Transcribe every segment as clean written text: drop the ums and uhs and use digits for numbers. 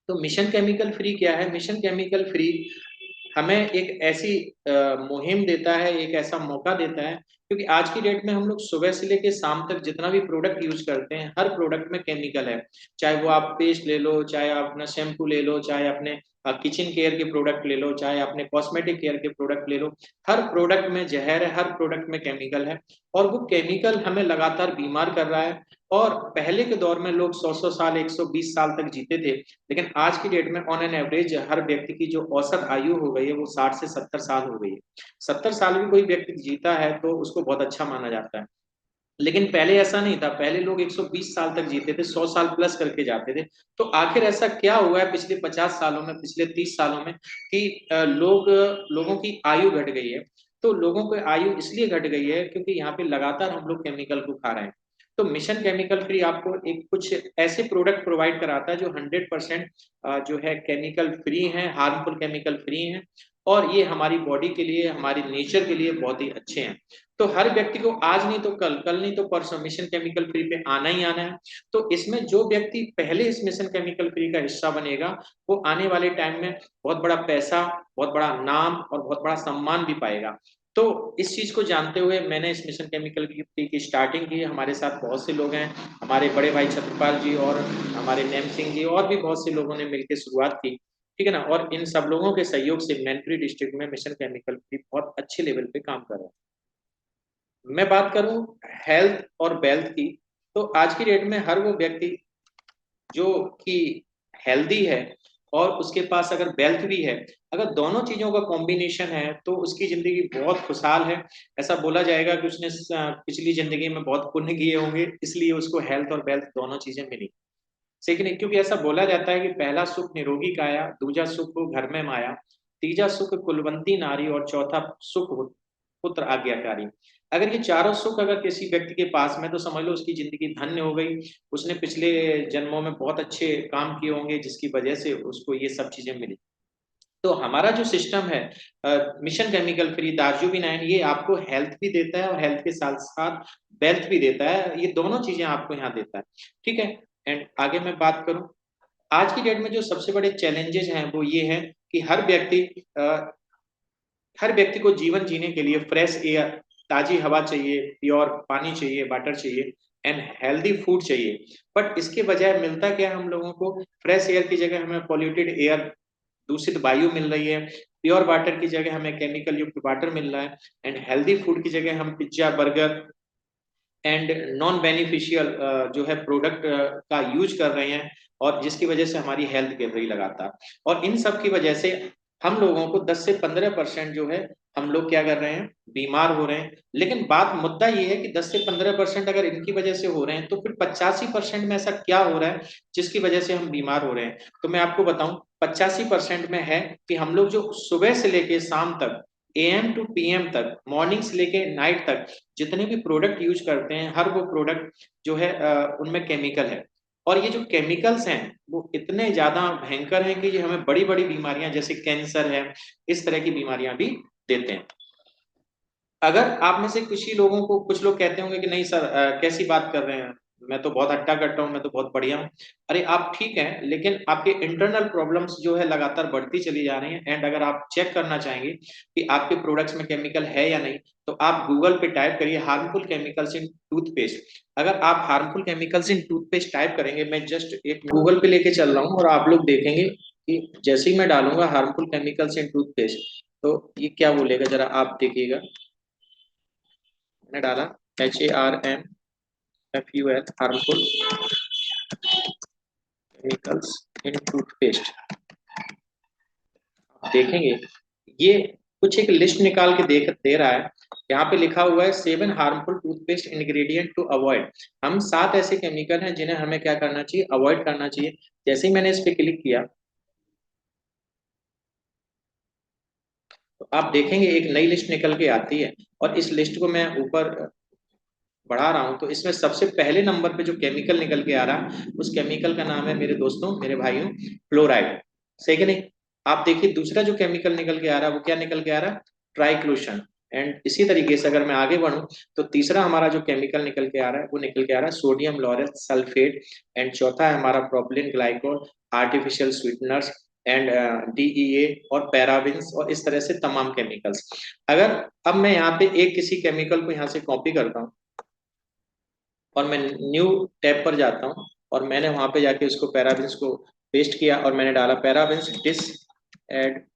तो mission chemical free क्या है? मिशन केमिकल फ्री हमें एक ऐसी मुहिम देता है, एक ऐसा मौका देता है, क्योंकि आज की डेट में हम लोग सुबह से लेके शाम तक जितना भी प्रोडक्ट यूज करते हैं, हर प्रोडक्ट में केमिकल है। चाहे वो आप पेस्ट ले लो, चाहे आप अपना शैम्पू ले लो, चाहे अपने किचन केयर के प्रोडक्ट ले लो, चाहे अपने कॉस्मेटिक केयर के प्रोडक्ट ले लो, हर प्रोडक्ट में जहर है, हर प्रोडक्ट में केमिकल है। और वो केमिकल हमें लगातार बीमार कर रहा है। और पहले के दौर में लोग 100-100 साल, 120 साल तक जीते थे, लेकिन आज की डेट में ऑन एन एवरेज हर व्यक्ति की जो औसत आयु हो गई है वो 60 से 70 साल हो गई है। 70 साल भी कोई व्यक्ति जीता है तो उसको बहुत अच्छा माना जाता है। लेकिन पहले ऐसा नहीं था, पहले लोग 120 साल तक जीते थे, 100 साल प्लस करके जाते थे। तो आखिर ऐसा क्या हुआ है पिछले 50 सालों में, पिछले 30 सालों में कि लोगों की आयु घट गई है? तो लोगों की आयु इसलिए घट गई है क्योंकि यहाँ पे लगातार हम लोग केमिकल को खा रहे हैं। तो मिशन केमिकल फ्री आपको एक कुछ ऐसे प्रोडक्ट प्रोवाइड कराता है जो 100% जो है केमिकल फ्री है, हार्मफुल केमिकल फ्री है। और ये हमारी बॉडी के लिए, हमारी नेचर के लिए बहुत ही अच्छे हैं। तो हर व्यक्ति को आज नहीं तो कल, कल नहीं तो परसों मिशन केमिकल फ्री पे आना ही आना है। तो इसमें जो व्यक्ति पहले इस मिशन केमिकल फ्री का हिस्सा बनेगा, वो आने वाले टाइम में बहुत बड़ा पैसा, बहुत बड़ा नाम और बहुत बड़ा सम्मान भी पाएगा। तो इस चीज को जानते हुए मैंने इस मिशन केमिकल फ्री की स्टार्टिंग की। हमारे साथ बहुत से लोग हैं, हमारे बड़े भाई छत्रपाल जी और हमारे नेम सिंह जी और भी बहुत से लोगों ने मिलकर शुरुआत की। ठीक है ना? और इन सब लोगों के सहयोग से मैनपुरी डिस्ट्रिक्ट में मिशन केमिकल फ्री बहुत अच्छे लेवल पे काम कर रहा है। मैं बात करूं हेल्थ और वेल्थ की, तो आज की डेट में हर वो व्यक्ति जो कि हेल्दी है और उसके पास अगर वेल्थ भी है, अगर दोनों चीजों का कॉम्बिनेशन है तो उसकी जिंदगी बहुत खुशहाल है। ऐसा बोला जाएगा कि उसने पिछली जिंदगी में बहुत पुण्य किए होंगे, इसलिए उसको हेल्थ और वेल्थ दोनों चीजें मिली। सही कि नहीं? क्योंकि ऐसा बोला जाता है कि पहला सुख निरोगी काया, दूजा सुख घर में माया, तीजा सुख कुलवंती नारी और चौथा सुख पुत्र आज्ञाकारी। अगर ये चारों सुख अगर किसी व्यक्ति के पास में, तो समझ लो उसकी जिंदगी धन्य हो गई। उसने पिछले जन्मों में बहुत अच्छे काम किए होंगे जिसकी वजह से उसको ये सब चीजें मिली। तो हमारा जो सिस्टम है मिशन केमिकल फ्री दार्जुबिन, ये आपको हेल्थ भी देता है और हेल्थ के साथ साथ वेल्थ भी देता है। ये दोनों चीजें आपको यहाँ देता है। ठीक है? एंड आगे मैं बात करूं, आज की डेट में जो सबसे बड़े चैलेंजेस हैं वो ये हैं कि हर व्यक्ति को जीवन जीने के लिए फ्रेश एयर, ताजी हवा चाहिए, प्योर पानी चाहिए, वाटर चाहिए एंड हेल्दी फूड चाहिए। बट इसके बजाय मिलता क्या है हम लोगों को? फ्रेश एयर की जगह हमें पॉल्यूटेड एयर, दूषित वायु मिल रही है। प्योर वाटर की जगह हमें केमिकल युक्त वाटर मिल रहा है। एंड हेल्दी फूड की जगह हम pizza, burger and non beneficial जो है प्रोडक्ट का यूज कर रहे हैं, और जिसकी वजह से हमारी हेल्थ गिर रही लगातार। और इन सब की वजह से हम लोगों को 10 से 15% जो है, हम लोग क्या कर रहे हैं? बीमार हो रहे हैं। लेकिन बात मुद्दा ये है कि 10 से 15% अगर इनकी वजह से हो रहे हैं, तो फिर 85% में ऐसा क्या हो रहा है जिसकी वजह से हम बीमार हो रहे हैं? तो मैं आपको बताऊं, 85% में है कि हम लोग जो सुबह से लेके शाम तक, AM टू PM तक, मॉर्निंग से लेके नाइट तक जितने भी प्रोडक्ट यूज करते हैं, हर वो प्रोडक्ट जो है उनमें केमिकल है। और ये जो केमिकल्स हैं वो इतने ज्यादा भयंकर हैं कि ये हमें बड़ी बड़ी बीमारियां जैसे कैंसर है, इस तरह की बीमारियां भी देते हैं। अगर आप में से कुछ ही लोगों को, कुछ लोग कहते होंगे कि नहीं सर, कैसी बात कर रहे हैं, मैं तो बहुत हट्टा कट्टा हूँ, मैं तो बहुत बढ़िया हूँ। अरे आप ठीक हैं, लेकिन आपके इंटरनल प्रॉब्लम्स जो है लगातार बढ़ती चली जा रही हैं। एंड अगर आप चेक करना चाहेंगे कि आपके प्रोडक्ट्स में केमिकल है या नहीं, तो आप गूगल पे टाइप करिए हार्मफुल केमिकल्स इन टूथपेस्ट। अगर आप हार्मफुल केमिकल्स इन टूथपेस्ट टाइप करेंगे, मैं जस्ट एक गूगल पे लेके चल रहा हूँ और आप लोग देखेंगे कि जैसे ही मैं डालूंगा हार्मफुल केमिकल्स इन टूथपेस्ट, तो ये क्या बोलेगा जरा आप देखिएगा। मैंने डाला HARMFUL, हार्मफुल केमिकल्स इन टूथपेस्ट। देखेंगे ये कुछ एक लिस्ट निकाल के दे रहा है। यहाँ पे लिखा हुआ है 7 harmful toothpaste ingredient to avoid. हम 7 ऐसे केमिकल हैं जिन्हें हमें क्या करना चाहिए? अवॉइड करना चाहिए। जैसे ही मैंने इस पे क्लिक किया, तो आप देखेंगे एक नई लिस्ट निकल के आती है। और इस लिस्ट को मैं ऊपर बढ़ा रहा हूं, तो इसमें सबसे पहले नंबर पे जो केमिकल निकल के आ रहा है, उस केमिकल का नाम है, मेरे दोस्तों, मेरे भाइयों, फ्लोराइड। सही कि नहीं? आप देखिए दूसरा जो केमिकल निकल के आ रहा है वो क्या निकल के आ रहा है? ट्राइक्लोशन। एंड इसी तरीके से अगर मैं आगे बढ़ूं तो तीसरा हमारा जो केमिकल निकल के आ रहा है वो निकल के आ रहा है सोडियम लॉरेल सल्फेट, एंड चौथा है हमारा propylene glycol, artificial sweeteners, and DEA और पैराबिन्स, और इस तरह से तमाम केमिकल्स। अगर अब मैं यहाँ पे एक किसी केमिकल को यहाँ से कॉपी करता हूँ और मैं न्यू टैब पर जाता हूँ और मैंने वहां पे जाके उसको पैराबिन्स को पेस्ट किया और मैंने डाला parabens disadvantages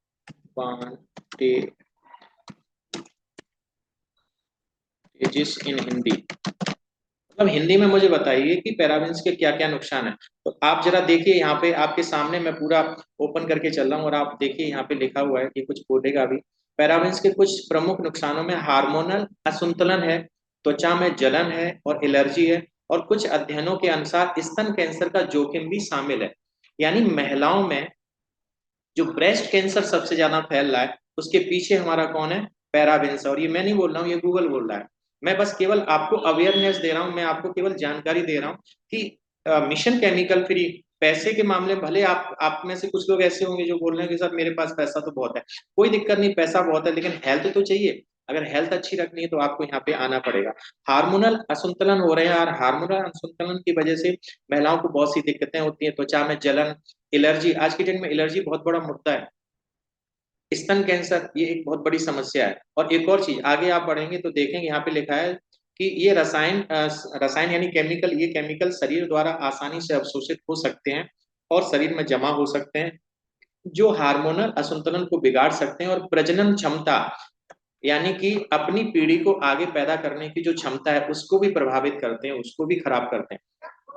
in Hindi. मतलब हिंदी में मुझे बताइए कि पैराबेन्स के क्या क्या नुकसान है। तो आप जरा देखिए यहाँ पे आपके सामने मैं पूरा ओपन करके चल रहा हूँ और आप देखिए यहाँ पे लिखा हुआ है कि कुछ बोलेगा अभी। पैराबेन्स के कुछ प्रमुख नुकसानों में हार्मोनल असंतुलन है, त्वचा में जलन है और एलर्जी है, और कुछ अध्ययनों के अनुसार स्तन कैंसर का जोखिम भी शामिल है। यानी महिलाओं में जो ब्रेस्ट कैंसर सबसे ज्यादा फैल रहा है उसके पीछे हमारा कौन है, पैराबेन्स। और ये मैं नहीं बोल रहा हूँ, ये गूगल बोल रहा है। मैं बस केवल आपको अवेयरनेस दे रहा हूँ, मैं आपको केवल जानकारी दे रहा हूँ कि मिशन केमिकल फ्री पैसे के मामले में भले आप में से कुछ लोग ऐसे होंगे जो बोल रहे हैं कि सर मेरे पास पैसा तो बहुत है। कोई दिक्कत नहीं, पैसा बहुत है लेकिन हेल्थ तो चाहिए। अगर हेल्थ अच्छी रखनी है तो आपको यहाँ पे आना पड़ेगा। हार्मोनल असंतुलन हो रहे हैं और हार्मोनल असंतुलन की वजह से महिलाओं को बहुत सी दिक्कतें होती हैं, त्वचा में जलन, एलर्जी। आज के डेट में एलर्जी बहुत बड़ा मुद्दा है। स्तन कैंसर ये एक बहुत बड़ी समस्या है। और एक और चीज आगे आप बढ़ेंगे तो देखेंगे यहाँ पे लिखा है कि ये रसायन यानी केमिकल, ये केमिकल शरीर द्वारा आसानी से अवशोषित हो सकते हैं और शरीर में जमा हो सकते हैं, जो हार्मोनल असंतुलन को बिगाड़ सकते हैं और प्रजनन क्षमता यानी कि अपनी पीढ़ी को आगे पैदा करने की जो क्षमता है उसको भी प्रभावित करते हैं, उसको भी खराब करते हैं।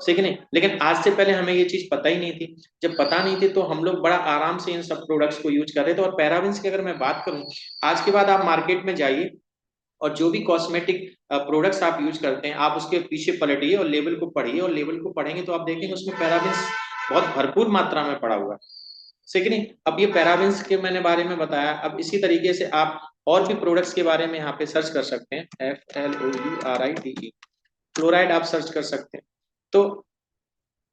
सही कि नहीं? लेकिन आज से पहले हमें ये चीज पता ही नहीं थी। जब पता नहीं थी तो हम लोग बड़ा आराम से इन सब प्रोडक्ट्स को यूज कर रहे थे। और पैराबेन्स की अगर मैं बात करूं, आज के बाद आप मार्केट में जाइए और जो भी कॉस्मेटिक प्रोडक्ट्स आप यूज करते हैं आप उसके पीछे पलटिए और लेबल को पढ़िए, और लेबल को पढ़ेंगे तो आप देखेंगे उसमें पैराबेन्स बहुत भरपूर मात्रा में पड़ा हुआ है। सही कि नहीं? अब ये पैराबेन्स के मैंने बारे में बताया, अब इसी तरीके से आप और भी प्रोडक्ट्स के बारे में यहाँ पे सर्च कर सकते हैं, FLOURIDE, फ्लोराइड आप सर्च कर सकते हैं। तो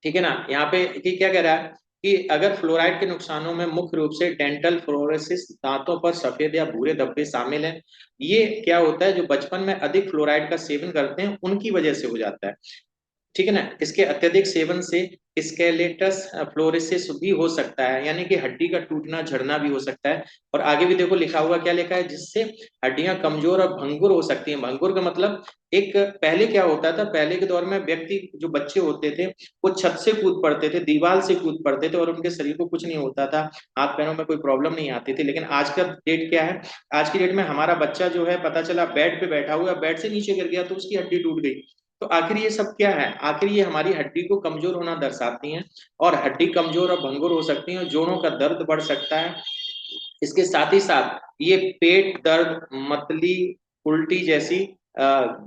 ठीक है ना, यहाँ पे कि क्या कह रहा है कि अगर फ्लोराइड के नुकसानों में मुख्य रूप से डेंटल फ्लोरोसिस, दांतों पर सफेद या भूरे धब्बे शामिल हैं। ये क्या होता है, जो बचपन में अधिक फ्लोराइड का सेवन करते हैं उनकी वजह से हो जाता है। ठीक है ना, इसके अत्यधिक सेवन से स्केलेटस फ्लोरोसिस भी हो सकता है, यानी कि हड्डी का टूटना झड़ना भी हो सकता है। और आगे भी देखो लिखा हुआ, क्या लिखा है, जिससे हड्डियां कमजोर और भंगुर हो सकती हैं। भंगुर का मतलब एक, पहले क्या होता था, पहले के दौर में व्यक्ति जो बच्चे होते थे वो छत से कूद पड़ते थे, दीवार से कूद पड़ते थे और उनके शरीर को कुछ नहीं होता था, हाथ पैरों में कोई प्रॉब्लम नहीं आती थी। लेकिन आज का डेट क्या है, आज की डेट में हमारा बच्चा जो है पता चला बेड पे बैठा हुआ, बेड से नीचे गिर गया तो उसकी हड्डी टूट गई। तो आखिर ये सब क्या है, आखिर ये हमारी हड्डी को कमजोर होना दर्शाती हैं। और हड्डी कमजोर और भंगुर हो सकती है, जोड़ों का दर्द बढ़ सकता है। इसके साथ ही साथ ये पेट दर्द, मतली, उल्टी जैसी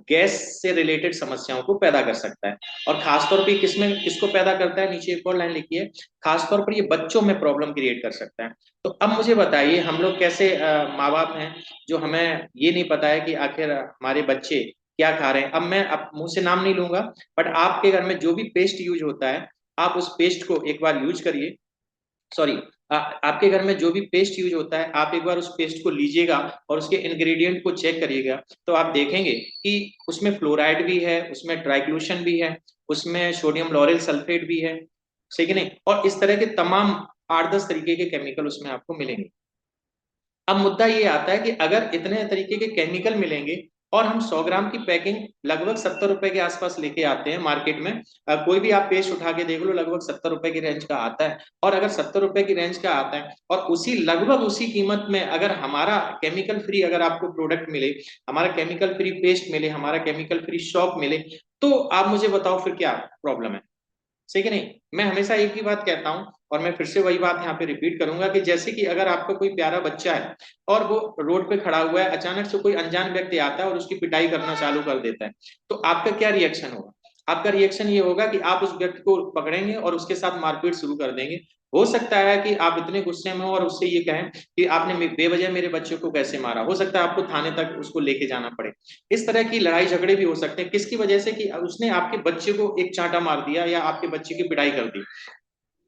गैस से रिलेटेड समस्याओं को पैदा कर सकता है। और खासतौर पे किसको पैदा करता है, नीचे एक और लाइन लिखी है, खासतौर पर ये बच्चों में प्रॉब्लम क्रिएट कर सकता है। तो अब मुझे बताइए, हम लोग कैसे माँ बाप हैं जो हमें ये नहीं पता है कि आखिर हमारे बच्चे क्या खा रहे हैं। अब मैं मुंह से नाम नहीं लूंगा, बट आपके घर में जो भी पेस्ट यूज होता है आप उस पेस्ट को एक बार यूज करिए। सॉरी, आपके घर में जो भी पेस्ट यूज होता है आप एक बार उस पेस्ट को लीजिएगा और उसके इंग्रेडिएंट को चेक करिएगा, तो आप देखेंगे कि उसमें फ्लोराइड भी है, उसमें ट्राइक्लूशन भी है, उसमें सोडियम लॉरेल सल्फेट भी है। सही कि नहीं? और इस तरह के तमाम 8-10 तरीके के केमिकल उसमें आपको मिलेंगे। अब मुद्दा ये आता है कि अगर इतने तरीके के केमिकल मिलेंगे और हम 100 ग्राम की पैकिंग लगभग 70 रुपए के आसपास लेके आते हैं मार्केट में, कोई भी आप पेस्ट उठा के देख लो लगभग 70 रुपए की रेंज का आता है। और अगर 70 रुपए की रेंज का आता है और उसी लगभग उसी कीमत में अगर हमारा केमिकल फ्री अगर आपको प्रोडक्ट मिले, हमारा केमिकल फ्री पेस्ट मिले, हमारा केमिकल फ्री शॉप मिले, तो आप मुझे बताओ फिर क्या प्रॉब्लम है। सही कि नहीं? मैं हमेशा एक ही बात कहता हूं और मैं फिर से वही बात यहाँ पे रिपीट करूंगा कि जैसे कि अगर आपका कोई प्यारा बच्चा है और वो रोड पे खड़ा हुआ है, अचानक से कोई अनजान व्यक्ति आता है और उसकी पिटाई करना चालू कर देता है, तो आपका क्या रिएक्शन होगा? आपका रिएक्शन ये होगा कि आप उस व्यक्ति को पकड़ेंगे और उसके साथ मारपीट शुरू कर देंगे। हो सकता है कि आप इतने गुस्से में हो और उससे ये कहें कि आपने बेवजह मेरे बच्चे को कैसे मारा। हो सकता है आपको थाने तक उसको लेके जाना पड़े। इस तरह की लड़ाई झगड़े भी हो सकते हैं, किसकी वजह से, कि उसने आपके बच्चे को एक चांटा मार दिया या आपके बच्चे की पिटाई कर दी।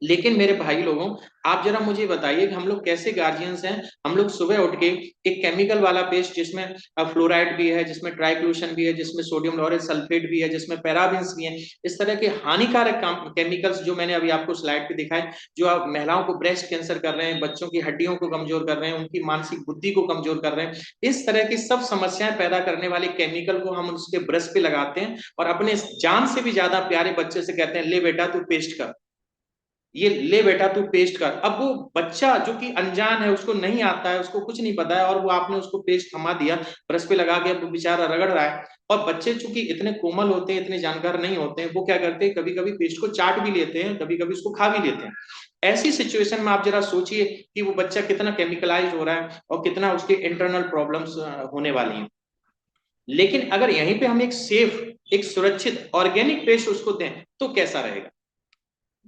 लेकिन मेरे भाई लोगों, आप जरा मुझे बताइए कि हम लोग कैसे गार्जियंस हैं। हम लोग सुबह उठ के एक केमिकल वाला पेस्ट जिसमें फ्लोराइड भी है, जिसमें ट्राइक्लोशन भी है, जिसमें सोडियम लॉरेट सल्फेट भी है, जिसमें पैराबेन्स भी है, इस तरह के हानिकारक केमिकल्स जो मैंने अभी आपको स्लाइड पे दिखाए, जो आप महिलाओं को ब्रेस्ट कैंसर कर रहे हैं, बच्चों की हड्डियों को कमजोर कर रहे हैं, उनकी मानसिक बुद्धि को कमजोर कर रहे हैं, इस तरह की सब समस्याएं पैदा करने वाले केमिकल को हम उसके ब्रश पे लगाते हैं और अपने जान से भी ज्यादा प्यारे बच्चे से कहते हैं ले बेटा तू पेस्ट कर, ये ले बेटा तू पेस्ट कर। अब वो बच्चा जो कि अनजान है, उसको नहीं आता है, उसको कुछ नहीं पता है, और वो आपने उसको पेस्ट थमा दिया, ब्रश पे लगा के, अब वो बेचारा रगड़ रहा है। और बच्चे चूंकि इतने कोमल होते हैं, इतने जानकार नहीं होते हैं, वो क्या करते हैं, कभी कभी पेस्ट को चाट भी लेते हैं, कभी कभी उसको खा भी लेते हैं। ऐसी सिचुएशन में आप जरा सोचिए कि वो बच्चा कितना केमिकलाइज हो रहा है और कितना उसके इंटरनल प्रॉब्लम्स होने वाली हैं। लेकिन अगर यहीं पे हम एक सेफ, एक सुरक्षित ऑर्गेनिक पेस्ट उसको दें तो कैसा रहेगा।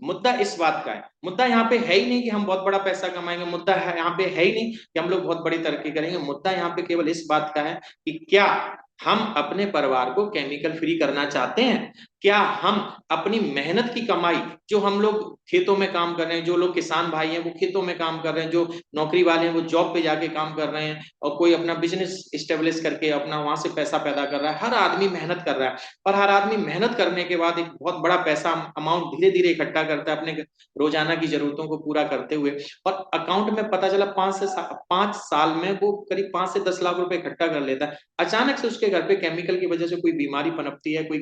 मुद्दा इस बात का है, मुद्दा यहाँ पे है ही नहीं कि हम बहुत बड़ा पैसा कमाएंगे, मुद्दा है यहाँ पे है ही नहीं कि हम लोग बहुत बड़ी तरक्की करेंगे। मुद्दा यहाँ पे केवल इस बात का है कि क्या हम अपने परिवार को केमिकल फ्री करना चाहते हैं। क्या हम अपनी मेहनत की कमाई, जो हम लोग खेतों में काम कर रहे हैं, जो लोग किसान भाई हैं वो खेतों में काम कर रहे हैं, जो नौकरी वाले हैं वो जॉब पे जाके काम कर रहे हैं, और कोई अपना बिजनेस स्टेब्लिश करके अपना वहां से पैसा पैदा कर रहा है, हर आदमी मेहनत कर रहा है, और हर आदमी मेहनत करने के बाद एक बहुत बड़ा पैसा अमाउंट धीरे धीरे इकट्ठा करता है अपने रोजाना की जरूरतों को पूरा करते हुए, और अकाउंट में पता चला 5 साल में वो करीब 5 से 10 लाख रुपए इकट्ठा कर लेता है। अचानक से उसके घर पे केमिकल की वजह से कोई बीमारी पनपती है, कोई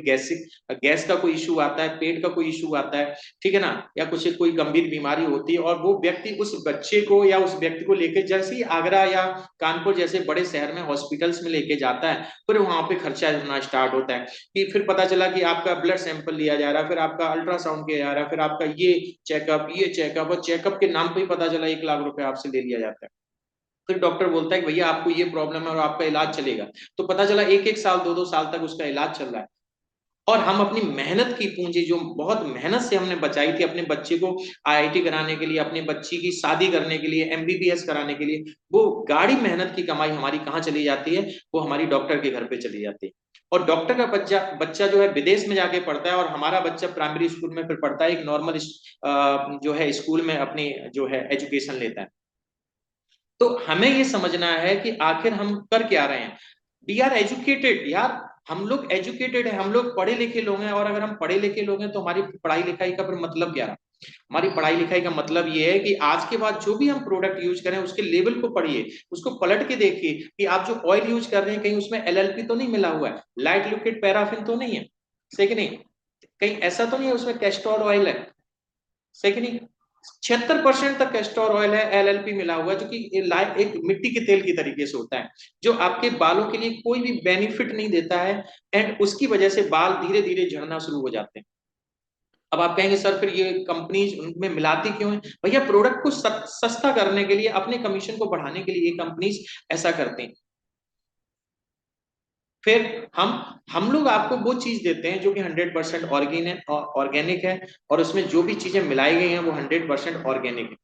गैस का कोई इशू आता है, पेट का कोई इशू आता है, ठीक है ना, या कुछ कोई गंभीर बीमारी होती है, और वो व्यक्ति उस बच्चे को या उस व्यक्ति को लेकर जैसे ही आगरा या कानपुर जैसे बड़े शहर में हॉस्पिटल्स में लेके जाता है, फिर वहां पे खर्चा होना स्टार्ट होता है कि फिर पता चला कि आपका ब्लड सैंपल लिया जा रहा है, फिर आपका अल्ट्रासाउंड किया जा रहा है, फिर आपका ये चेकअप, और चेकअप के नाम पे ही पता चला 1 लाख रुपए आपसे ले लिया जाता है। फिर डॉक्टर बोलता है कि भैया आपको ये प्रॉब्लम है और आपका इलाज चलेगा, तो पता चला 1 1 साल 2 2 साल तक उसका इलाज चल रहा है। और हम अपनी मेहनत की पूंजी जो बहुत मेहनत से हमने बचाई थी अपने बच्चे को आईआईटी कराने के लिए, अपनी बच्ची की शादी करने के लिए, एमबीबीएस कराने के लिए, वो गाढ़ी मेहनत की कमाई हमारी कहाँ चली जाती है, वो हमारी डॉक्टर के घर पे चली जाती है। और डॉक्टर का बच्चा बच्चा जो है विदेश में जाके पढ़ता है, और हमारा बच्चा प्राइमरी स्कूल में फिर पढ़ता है, एक नॉर्मल जो है स्कूल में अपनी जो है एजुकेशन लेता है। तो हमें ये समझना है कि आखिर हम कर क्या रहे हैं। वी आर एजुकेटेड यार, हम लोग एजुकेटेड है, हम लोग पढ़े लिखे लोग हैं, और अगर हम पढ़े लिखे लोग हैं तो हमारी पढ़ाई लिखाई का फिर मतलब क्या रहा। हमारी पढ़ाई लिखाई का मतलब ये है कि आज के बाद जो भी हम प्रोडक्ट यूज करें उसके लेवल को पढ़िए, उसको पलट के देखिए कि आप जो ऑयल यूज कर रहे हैं कहीं उसमें एलएलपी तो नहीं मिला हुआ है, लाइट लिक्विड पैराफिन तो नहीं है, सही कि नहीं, कहीं ऐसा तो नहीं है उसमें कैस्टर ऑयल है, सही कि नहीं। 76% तक कैस्टर ऑयल है, एलएलपी मिला हुआ है, जो कि एक मिट्टी के तेल की तरीके से होता है, जो आपके बालों के लिए कोई भी बेनिफिट नहीं देता है, एंड उसकी वजह से बाल धीरे धीरे झड़ना शुरू हो जाते हैं। अब आप कहेंगे सर फिर ये कंपनीज उनमें मिलाती क्यों है। भैया प्रोडक्ट को सस्ता करने के लिए, अपने कमीशन को बढ़ाने के लिए ये कंपनीज ऐसा करते हैं। फिर हम लोग आपको वो चीज देते हैं जो कि 100% ऑर्गेनिक है, और उसमें जो भी चीजें मिलाई गई हैं वो 100% ऑर्गेनिक है।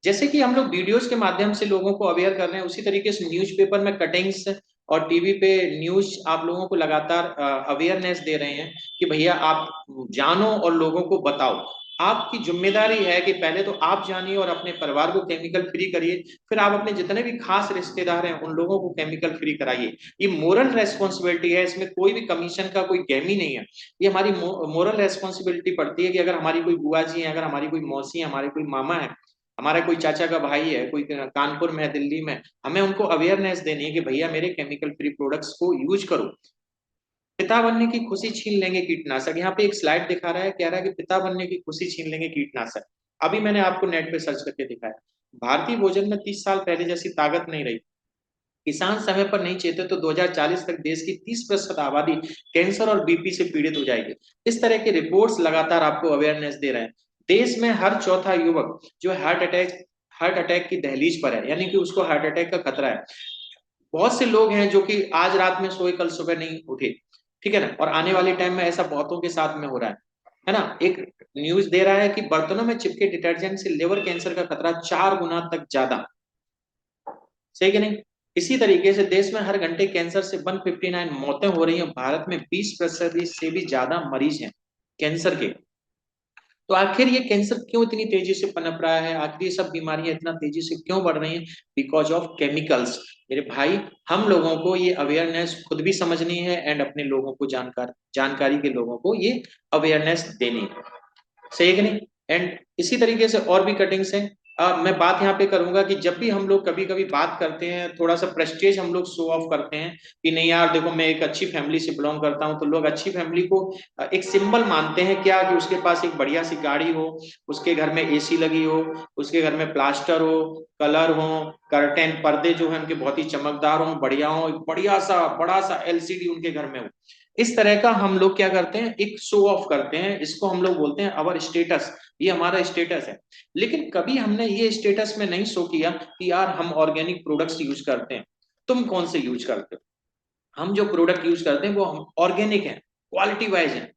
जैसे कि हम लोग वीडियोस के माध्यम से लोगों को अवेयर कर रहे हैं, उसी तरीके से न्यूज़पेपर में कटिंग्स और टीवी पे न्यूज आप लोगों को लगातार अवेयरनेस दे रहे हैं कि भैया आप जानो और लोगों को बताओ। आपकी जिम्मेदारी है कि पहले तो आप जानिए और अपने परिवार को केमिकल फ्री करिए, फिर आप अपने जितने भी खास रिश्तेदार हैं उन लोगों को केमिकल फ्री कराइए। ये मोरल रेस्पॉन्सिबिलिटी है, इसमें कोई भी कमीशन का कोई गेम ही नहीं है। ये हमारी मोरल रेस्पॉन्सिबिलिटी पड़ती है कि अगर हमारी कोई बुआ जी है, अगर हमारी कोई मौसी है, हमारे कोई मामा है, हमारा कोई चाचा का भाई है, कोई कानपुर में है, दिल्ली में, हमें उनको अवेयरनेस देनी है कि भैया मेरे केमिकल फ्री प्रोडक्ट्स को यूज करो। पिता बनने की खुशी छीन लेंगे कीटनाशक, यहाँ पे एक स्लाइड दिखा रहा है, कह रहा है कि पिता बनने की खुशी छीन लेंगे कीटनाशक। अभी मैंने आपको नेट पे सर्च करके दिखाया, भारतीय भोजन में 30 साल पहले जैसी ताकत नहीं रही। किसान समय पर नहीं चेते तो 2040 तक देश की 30% आबादी कैंसर और बीपी से पीड़ित हो जाएगी। इस तरह के रिपोर्ट्स लगातार आपको अवेयरनेस दे रहे हैं। देश में हर चौथा युवक जो हार्ट अटैक की दहलीज पर है, यानी कि उसको हार्ट अटैक का खतरा है। बहुत से लोग हैं जो कि आज रात में सोए कल सुबह नहीं उठे, ठीक है ना, और आने वाले टाइम में ऐसा बहुतों के साथ में हो रहा है ना। एक न्यूज दे रहा है कि बर्तनों में चिपके डिटर्जेंट से लिवर कैंसर का खतरा 4 गुना तक ज्यादा, सही कि नहीं। इसी तरीके से देश में हर घंटे कैंसर से 159 मौतें हो रही हैं, भारत में 20% से भी ज्यादा मरीज हैं कैंसर के। तो आखिर ये कैंसर क्यों इतनी तेजी से पनप रहा है, आखिर ये सब बीमारियां इतना तेजी से क्यों बढ़ रही हैं? Because of chemicals. मेरे भाई, हम लोगों को ये अवेयरनेस खुद भी समझनी है एंड अपने लोगों को जानकारी के लोगों को ये अवेयरनेस देनी है। सही है कि नहीं? एंड इसी तरीके से और भी कटिंग्स हैं। मैं बात यहाँ पे करूंगा कि जब भी हम लोग कभी कभी बात करते हैं, थोड़ा सा प्रेस्टेज हम लोग शो ऑफ करते हैं कि नहीं यार देखो मैं एक अच्छी फैमिली से बिलोंग करता हूँ, तो लोग अच्छी फैमिली को एक सिंबल मानते हैं क्या, कि उसके पास एक बढ़िया सी गाड़ी हो, उसके घर में एसी लगी हो, उसके घर में प्लास्टर हो, कलर हो, कर्टेन पर्दे जो है उनके बहुत ही चमकदार हो, बढ़िया हो, एक बढ़िया सा बड़ा सा एलसीडी उनके घर में हो। इस तरह का हम लोग क्या करते हैं, एक शो ऑफ करते हैं, इसको हम लोग बोलते हैं अवर स्टेटस, ये हमारा स्टेटस है। लेकिन कभी हमने ये स्टेटस में नहीं शो किया कि यार हम ऑर्गेनिक प्रोडक्ट्स यूज करते हैं। तुम कौन से यूज करते हो? हम जो प्रोडक्ट यूज करते हैं वो हम ऑर्गेनिक है, क्वालिटी वाइज है,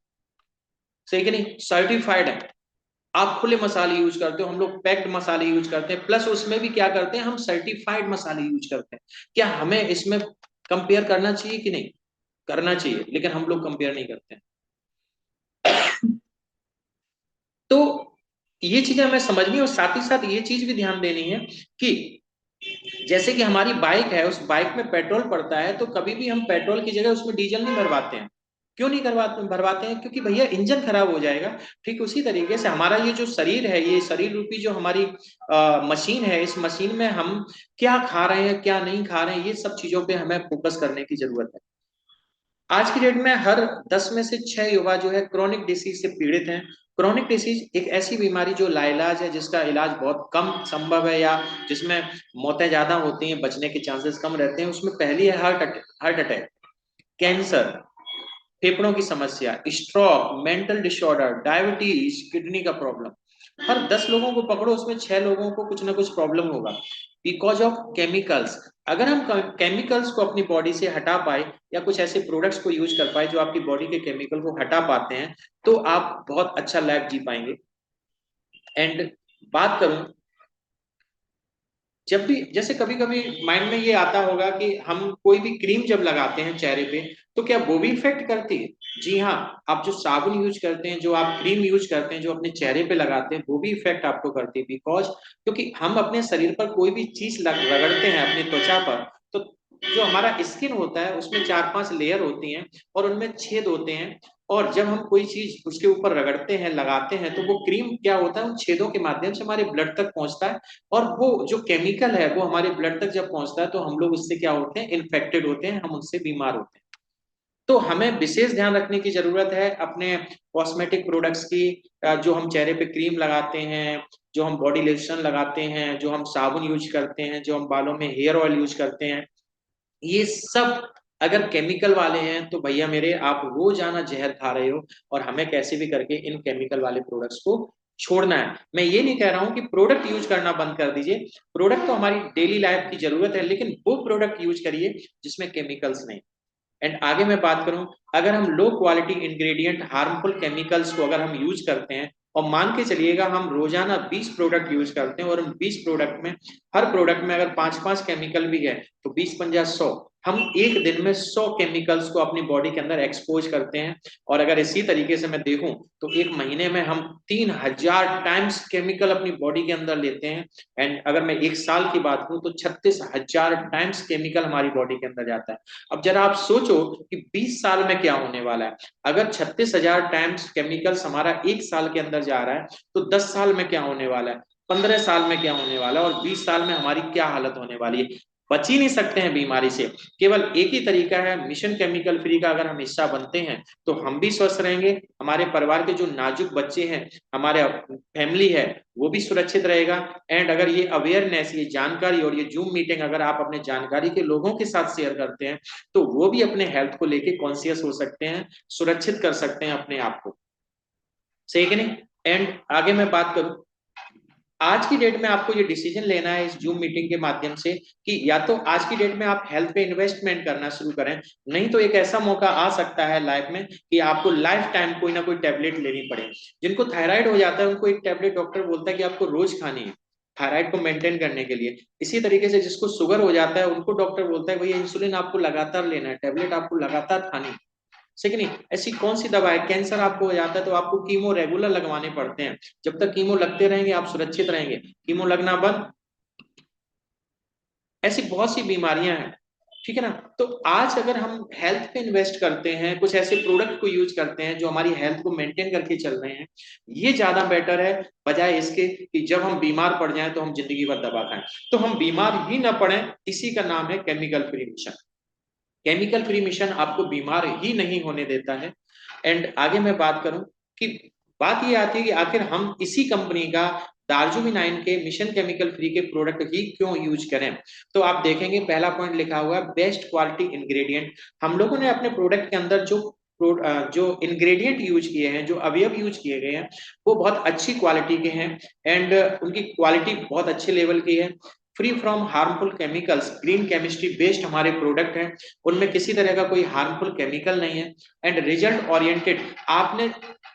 सही कि नहीं, सर्टिफाइड है। आप खुले मसाले यूज करते हो, हम लोग पैक्ड मसाले यूज करते हैं, प्लस उसमें भी क्या करते हैं, हम सर्टिफाइड मसाले यूज करते हैं। क्या हमें इसमें कंपेयर करना चाहिए कि नहीं? करना चाहिए, लेकिन हम लोग कंपेयर नहीं करते हैं। तो ये चीजें हमें समझनी है, और साथ ही साथ ये चीज भी ध्यान देनी है कि जैसे कि हमारी बाइक है, उस बाइक में पेट्रोल पड़ता है, तो कभी भी हम पेट्रोल की जगह उसमें डीजल नहीं भरवाते हैं। क्यों नहीं करवाते भरवाते हैं? क्योंकि भैया इंजन खराब हो जाएगा। ठीक उसी तरीके से हमारा ये जो शरीर है, ये शरीर रूपी जो हमारी मशीन है, इस मशीन में हम क्या खा रहे हैं क्या नहीं खा रहे हैं, ये सब चीजों पे हमें फोकस करने की जरूरत है। आज की डेट में हर 10 में से 6 युवा जो है क्रोनिक डिसीज से पीड़ित हैं। क्रोनिक डिसीज एक ऐसी बीमारी जो लाइलाज है, जिसका इलाज बहुत कम संभव है, या जिसमें मौतें ज्यादा होती हैं, बचने के चांसेस कम रहते हैं। उसमें पहली है हार्ट अटैक, कैंसर, फेफड़ों की समस्या, stroke, mental disorder, diabetes, kidney का प्रॉब्लम। हर 10 लोगों को पकड़ो, उसमें 6 लोगों को कुछ ना कुछ प्रॉब्लम होगा, बिकॉज ऑफ केमिकल्स। अगर हम केमिकल्स को अपनी बॉडी से हटा पाए, या कुछ ऐसे प्रोडक्ट्स को यूज कर पाए जो आपकी बॉडी के केमिकल को हटा पाते हैं, तो आप बहुत अच्छा लाइफ जी पाएंगे। एंड बात करूं, जब भी जैसे कभी कभी माइंड में ये आता होगा कि हम कोई भी क्रीम जब लगाते हैं चेहरे पे, तो क्या वो भी इफेक्ट करती है? जी हाँ। आप जो साबुन यूज करते हैं, जो आप क्रीम यूज करते हैं, जो अपने चेहरे पे लगाते हैं, वो भी इफेक्ट आपको करती है। बिकॉज क्योंकि हम अपने शरीर पर कोई भी चीज रगड़ते हैं अपनी त्वचा पर, तो जो हमारा स्किन होता है उसमें 4-5 लेयर होती हैं, और उनमें छेद होते हैं। और जब हम कोई चीज उसके ऊपर रगड़ते हैं, लगाते हैं, तो वो क्रीम क्या होता है, उन छेदों के माध्यम से हमारे ब्लड तक पहुंचता है। और वो जो केमिकल है वो हमारे ब्लड तक जब पहुंचता है, तो हम लोग उससे क्या होते हैं, इन्फेक्टेड होते हैं, हम उनसे बीमार होते हैं। तो हमें विशेष ध्यान रखने की जरूरत है अपने कॉस्मेटिक प्रोडक्ट्स की। जो हम चेहरे पे क्रीम लगाते हैं, जो हम बॉडी लोशन लगाते हैं, जो हम साबुन यूज करते हैं, जो हम बालों में हेयर ऑयल यूज करते हैं, ये सब अगर केमिकल वाले हैं, तो भैया मेरे आप रोजाना जहर खा रहे हो। और हमें कैसे भी करके इन केमिकल वाले प्रोडक्ट्स को छोड़ना है। मैं ये नहीं कह रहा हूं कि प्रोडक्ट यूज करना बंद कर दीजिए, प्रोडक्ट तो हमारी डेली लाइफ की जरूरत है, लेकिन वो प्रोडक्ट यूज करिए जिसमें केमिकल्स नहीं। एंड आगे मैं बात करूं, अगर हम low quality ingredient harmful chemicals को अगर हम यूज करते हैं, और मान के चलिएगा हम रोजाना 20 प्रोडक्ट यूज करते हैं, और उन 20 प्रोडक्ट में हर प्रोडक्ट में अगर 5-5 केमिकल भी है, तो 20-50-100, हम एक दिन में 100 केमिकल्स को अपनी बॉडी के अंदर एक्सपोज करते हैं। और अगर इसी तरीके से मैं देखूं, तो एक महीने में हम 3000 टाइम्स केमिकल अपनी बॉडी के अंदर लेते हैं। एंड अगर मैं एक साल की बात करूं, तो 36,000 टाइम्स केमिकल हमारी बॉडी के अंदर जाता है। अब जरा आप सोचो कि 20 साल में क्या होने वाला है। अगर 36,000 टाइम्स केमिकल्स हमारा एक साल के अंदर जा रहा है, तो 10 साल में क्या होने वाला है, 15 साल में क्या होने वाला है, और 20 साल में हमारी क्या हालत होने वाली है। बच ही नहीं सकते हैं बीमारी से। केवल एक ही तरीका है, मिशन केमिकल फ्री का अगर हम हिस्सा बनते हैं, तो हम भी स्वस्थ रहेंगे, हमारे परिवार के जो नाजुक बच्चे हैं, हमारे फैमिली है, वो भी सुरक्षित रहेगा। एंड अगर ये अवेयरनेस, ये जानकारी और ये जूम मीटिंग अगर आप अपने जानकारी के लोगों के साथ शेयर करते हैं, तो वो भी अपने हेल्थ को लेके कॉन्शियस हो सकते हैं, सुरक्षित कर सकते हैं अपने आप को। सही कि नहीं? एंड आगे मैं बात करूं, आज की डेट में आपको ये डिसीजन लेना है इस जूम मीटिंग के माध्यम से, कि या तो आज की डेट में आप हेल्थ पे इन्वेस्टमेंट करना शुरू करें, नहीं तो एक ऐसा मौका आ सकता है लाइफ में कि आपको लाइफ टाइम कोई ना कोई टेबलेट लेनी पड़े। जिनको थायराइड हो जाता है, उनको एक टेबलेट डॉक्टर बोलता है कि आपको रोज खानी है, थायराइड को मेंटेन करने के लिए। इसी तरीके से जिसको शुगर हो जाता है, उनको डॉक्टर बोलता है भैया इंसुलिन आपको लगातार लेना है, टेबलेट आपको लगातार खानी है। सही कि नहीं? ऐसी कौन सी दवा है, कैंसर आपको हो जाता है तो आपको कीमो रेगुलर लगवाने पड़ते हैं, जब तक कीमो लगते रहेंगे आप सुरक्षित रहेंगे, कीमो लगना बंद, ऐसी बहुत सी बीमारियां हैं, ठीक है ना? तो आज अगर हम हेल्थ पे इन्वेस्ट करते हैं, कुछ ऐसे प्रोडक्ट को यूज करते हैं जो हमारी हेल्थ को मेंटेन करके चल रहे हैं, ये ज्यादा बेटर है बजाय इसके कि जब हम बीमार पड़ जाएं तो हम जिंदगी भर दवा खाएं। तो हम बीमार ही ना पड़े, इसी का नाम है chemical free mission. Chemical free mission आपको बीमार ही नहीं होने देता है। एंड आगे मैं बात करूं कि बात ये आती है कि आखिर हम इसी कंपनी का दार्जुमिनाइन के मिशन केमिकल फ्री के प्रोडक्ट ही क्यों यूज करें। तो आप देखेंगे पहला पॉइंट लिखा हुआ है बेस्ट क्वालिटी इंग्रेडिएंट। हम लोगों ने अपने प्रोडक्ट के अंदर जो इंग्रेडिएंट यूज किए हैं, जो अवयव यूज किए गए हैं, वो बहुत अच्छी क्वालिटी के हैं एंड उनकी क्वालिटी बहुत अच्छे लेवल की है। Free from harmful chemicals, green chemistry based हमारे प्रोडक्ट हैं, उनमें किसी तरह का कोई हार्मफुल केमिकल नहीं है। एंड रिजल्ट ओरिएंटेड, आपने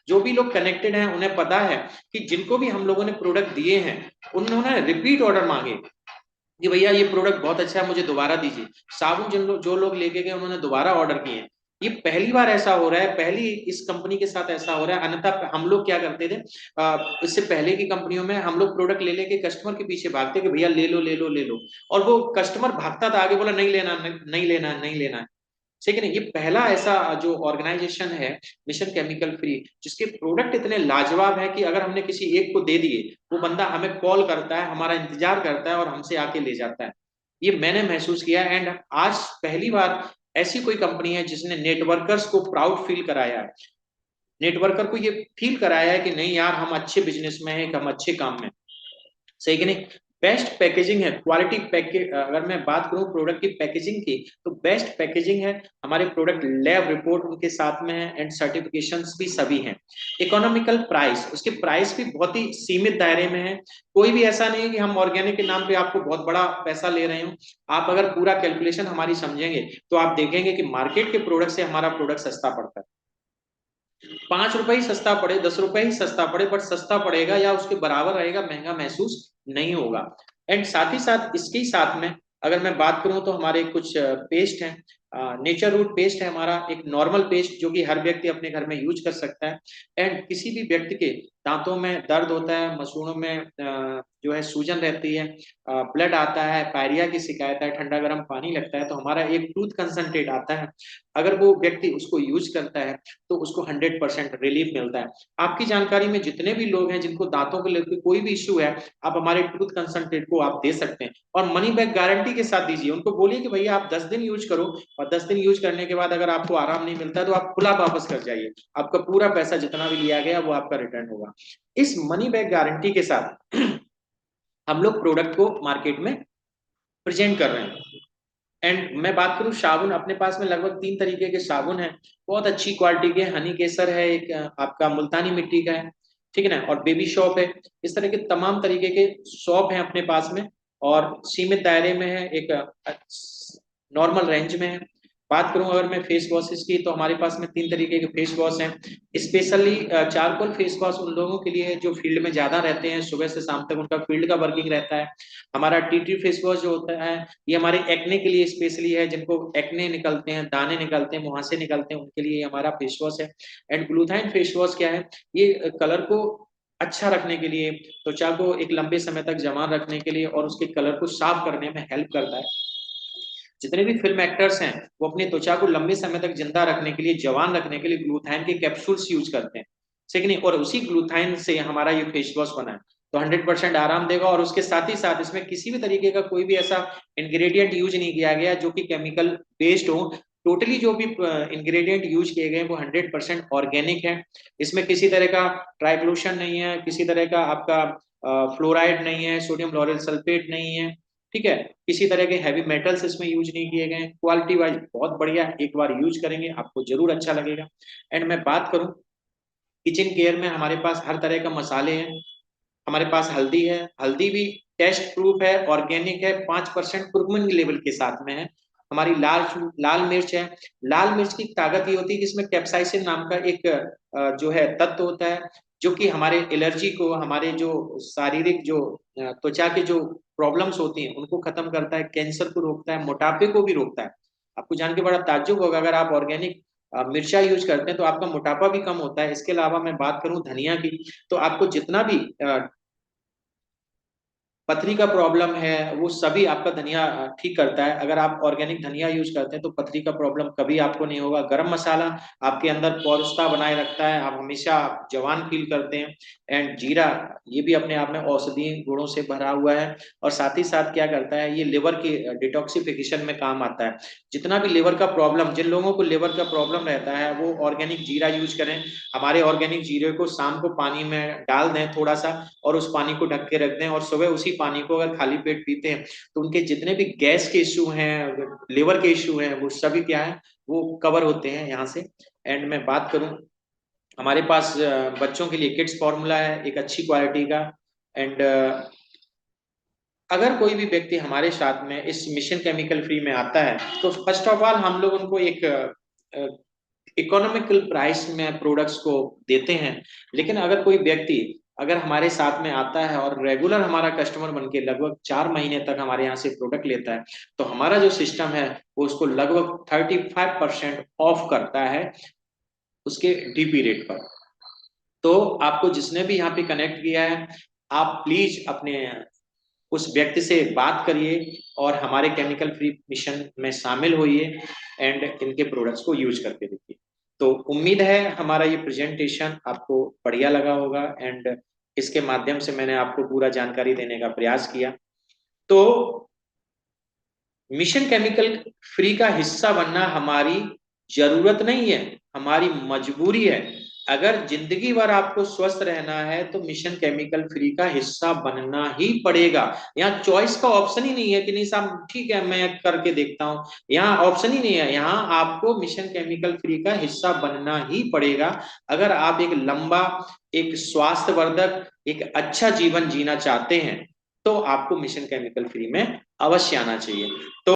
जो भी लोग कनेक्टेड हैं उन्हें पता है कि जिनको भी हम लोगों ने प्रोडक्ट दिए हैं उन्होंने रिपीट ऑर्डर मांगे कि भैया ये प्रोडक्ट बहुत अच्छा है, मुझे दोबारा दीजिए। साबुन जो लोग लेके गए उन्होंने दोबारा ऑर्डर किए। ये पहली बार ऐसा हो रहा है, पहली इस कंपनी के साथ ऐसा हो रहा है, अन्यथा हम लोग क्या करते थे, इससे पहले की कंपनियों में हम लोग प्रोडक्ट ले लेके कस्टमर के पीछे भागते कि भैया ले लो ले लो ले लो, और वो कस्टमर भागता था आगे, बोला नहीं लेना नहीं लेना नहीं लेना है। ठीक है ना? ये पहला ऐसा जो ऑर्गेनाइजेशन है मिशन केमिकल फ्री, जिसके प्रोडक्ट इतने लाजवाब है कि अगर हमने किसी एक को दे दिए, वो बंदा हमें कॉल करता है, हमारा इंतजार करता है और हमसे आके ले जाता है। ये मैंने महसूस किया एंड आज पहली बार ऐसी कोई कंपनी है जिसने नेटवर्कर्स को प्राउड फील कराया है, नेटवर्कर को ये फील कराया है कि नहीं यार हम अच्छे बिजनेस में हैं, हम अच्छे काम में। सही कि नहीं? बेस्ट पैकेजिंग है, क्वालिटी पैकेज, अगर मैं बात करूं प्रोडक्ट की पैकेजिंग की, तो बेस्ट पैकेजिंग है हमारे प्रोडक्ट, लैब रिपोर्ट उनके साथ में है एंड सर्टिफिकेशंस भी सभी हैं। इकोनॉमिकल प्राइस, उसके प्राइस भी बहुत ही सीमित दायरे में है। कोई भी ऐसा नहीं है कि हम ऑर्गेनिक के नाम पे आपको बहुत बड़ा पैसा ले रहे हो। आप अगर पूरा कैलकुलेशन हमारी समझेंगे तो आप देखेंगे कि मार्केट के प्रोडक्ट से हमारा प्रोडक्ट सस्ता पड़ता है। 5 रुपए ही सस्ता पड़े, 10 रुपए ही सस्ता पड़े, बट सस्ता पड़ेगा या उसके बराबर रहेगा, महंगा महसूस नहीं होगा। एंड साथ ही साथ इसके ही साथ में अगर मैं बात करूं तो हमारे कुछ पेस्ट हैं, नेचर रूट पेस्ट है हमारा, एक नॉर्मल पेस्ट जो कि हर व्यक्ति अपने घर में यूज कर सकता है। एंड किसी भी व्यक्ति के दांतों में दर्द होता है, मसूड़ों में जो है सूजन रहती है, ब्लड आता है, पायरिया की शिकायत है, ठंडा गर्म पानी लगता है, तो हमारा एक टूथ कंसंट्रेट आता है। अगर वो व्यक्ति उसको यूज करता है तो उसको 100% रिलीफ मिलता है। आपकी जानकारी में जितने भी लोग हैं जिनको दांतों को लेकर कोई भी इश्यू है, आप हमारे टूथ कंसंट्रेट को आप दे सकते हैं और मनी बैक गारंटी के साथ दीजिए। उनको बोलिए कि भैया आप 10 दिन यूज करो और 10 दिन यूज करने के बाद अगर आपको आराम नहीं मिलता तो आप खुला वापस कर जाइए, आपका पूरा पैसा जितना भी लिया गया वो आपका रिटर्न होगा। इस मनी बैक गारंटी के साथ हम लोग प्रोडक्ट को मार्केट में प्रेजेंट कर रहे हैं। एंड मैं बात करूं साबुन, अपने पास में लगभग 3 तरीके के साबुन है, बहुत अच्छी क्वालिटी के, हनी केसर है एक, आपका मुल्तानी मिट्टी का है, ठीक है ना, और बेबी शॉप है। इस तरह के तमाम तरीके के शॉप हैं अपने पास में और सीमित दायरे में है, एक नॉर्मल रेंज में है। बात करूं अगर मैं फेस वॉशेस की, तो हमारे पास में 3 तरीके के फेस वॉश हैं। स्पेशली चारकोल फेस वॉश उन लोगों के लिए है जो फील्ड में ज्यादा रहते हैं, सुबह से शाम तक उनका फील्ड का वर्किंग रहता है। हमारा टी टी फेस वॉश जो होता है ये हमारे एक्ने के लिए स्पेशली है, जिनको एक्ने निकलते हैं, दाने निकलते हैं, मुहासे निकलते हैं, उनके लिए हमारा फेस वॉश है। एंड ग्लूथाइन फेस वॉश क्या है, ये कलर को अच्छा रखने के लिए, त्वचा को एक लंबे समय तक जमा रखने के लिए और उसके कलर को साफ करने में हेल्प करता है। जितने भी फिल्म एक्टर्स हैं वो अपनी त्वचा को लंबे समय तक जिंदा रखने के लिए, जवान रखने के लिए ग्लूथाइन के कैप्सूल्स यूज करते हैं, ठीक नहीं, और उसी ग्लूथाइन से हमारा ये फेस वॉश बना है। तो 100% आराम देगा और उसके साथ ही साथ इसमें किसी भी तरीके का कोई भी ऐसा इंग्रेडिएंट यूज नहीं किया गया जो कि केमिकल बेस्ड हो। टोटली जो भी इंग्रेडिएंट यूज किए गए वो 100% ऑर्गेनिक है। इसमें किसी तरह का ट्राइक्लोशन नहीं है, किसी तरह का आपका फ्लोराइड नहीं है, सोडियम लॉरेल सल्फेट नहीं है, ठीक है, किसी तरह के हैवी मेटल्स इसमें यूज नहीं किए गए। क्वालिटी वाइज बहुत बढ़िया है, एक बार यूज करेंगे आपको जरूर अच्छा लगेगा। एंड मैं बात करूं किचन केयर में, हमारे पास हर तरह का मसाले हैं, हमारे पास हल्दी है, हल्दी भी टेस्ट प्रूफ है, ऑर्गेनिक है, 5% कुर्कुमिन लेवल के साथ में है। हमारी लाल लाल मिर्च है, लाल मिर्च की ताकत ये होती है कि इसमें कैप्साइसिन नाम का एक जो है तत्व होता है, जो कि हमारे एलर्जी को, हमारे जो शारीरिक जो त्वचा के जो प्रॉब्लम्स होती हैं उनको खत्म करता है, कैंसर को रोकता है, मोटापे को भी रोकता है। आपको जान के बड़ा ताज्जुब होगा, अगर आप ऑर्गेनिक मिर्चा यूज करते हैं तो आपका मोटापा भी कम होता है। इसके अलावा मैं बात करूं धनिया की, तो आपको जितना भी पथरी का प्रॉब्लम है वो सभी आपका धनिया ठीक करता है। अगर आप ऑर्गेनिक धनिया यूज करते हैं तो पथरी का प्रॉब्लम कभी आपको नहीं होगा। गरम मसाला आपके अंदर पौरुषता बनाए रखता है, आप हमेशा जवान फील करते हैं। एंड जीरा, ये भी अपने आप में औषधीय गुणों से भरा हुआ है, और साथ ही साथ क्या करता है, ये लिवर की डिटॉक्सिफिकेशन में काम आता है। जितना भी लिवर का प्रॉब्लम, जिन लोगों को लिवर का प्रॉब्लम रहता है वो ऑर्गेनिक जीरा यूज करें। हमारे ऑर्गेनिक जीरे को शाम को पानी में डाल दें थोड़ा सा, और उस पानी को ढक के रख दें, और सुबह उसी पानी को अगर खाली पेट पीते हैं तो उनके जितने भी गैस के इश्यू हैं, लिवर के इश्यू हैं, वो सभी क्या है, वो कवर होते हैं यहाँ से। एंड मैं बात करूं, हमारे पास बच्चों के लिए किड्स फॉर्मूला है एक अच्छी क्वालिटी का। एंड अगर कोई भी व्यक्ति हमारे साथ में इस मिशन केमिकल फ्री में आता है तो फर्स्ट ऑफ ऑल हम लोग उनको एक इकोनॉमिकल प्राइस में प्रोडक्ट्स को देते हैं। लेकिन अगर कोई व्यक्ति अगर हमारे साथ में आता है और रेगुलर हमारा कस्टमर बन के लगभग 4 महीने तक हमारे यहाँ से प्रोडक्ट लेता है, तो हमारा जो सिस्टम है वो उसको लगभग 35% ऑफ करता है उसके डीपी रेट पर। तो आपको जिसने भी यहाँ पे कनेक्ट किया है, आप प्लीज अपने उस व्यक्ति से बात करिए और हमारे केमिकल फ्री मिशन में शामिल होइए एंड इनके प्रोडक्ट्स को यूज करके देखिए। तो उम्मीद है हमारा ये प्रेजेंटेशन आपको बढ़िया लगा होगा, एंड इसके माध्यम से मैंने आपको पूरा जानकारी देने का प्रयास किया। तो मिशन केमिकल फ्री का हिस्सा बनना हमारी जरूरत नहीं है, हमारी मजबूरी है। अगर जिंदगी भर आपको स्वस्थ रहना है तो मिशन केमिकल फ्री का हिस्सा बनना ही पड़ेगा। यहाँ चॉइस का ऑप्शन ही नहीं है कि नहीं साहब ठीक है मैं करके देखता हूँ, यहाँ ऑप्शन ही नहीं है। यहाँ आपको मिशन केमिकल फ्री का हिस्सा बनना ही पड़ेगा। अगर आप एक लंबा, एक स्वास्थ्यवर्धक, एक अच्छा जीवन जीना चाहते हैं तो आपको मिशन केमिकल फ्री में अवश्य आना चाहिए। तो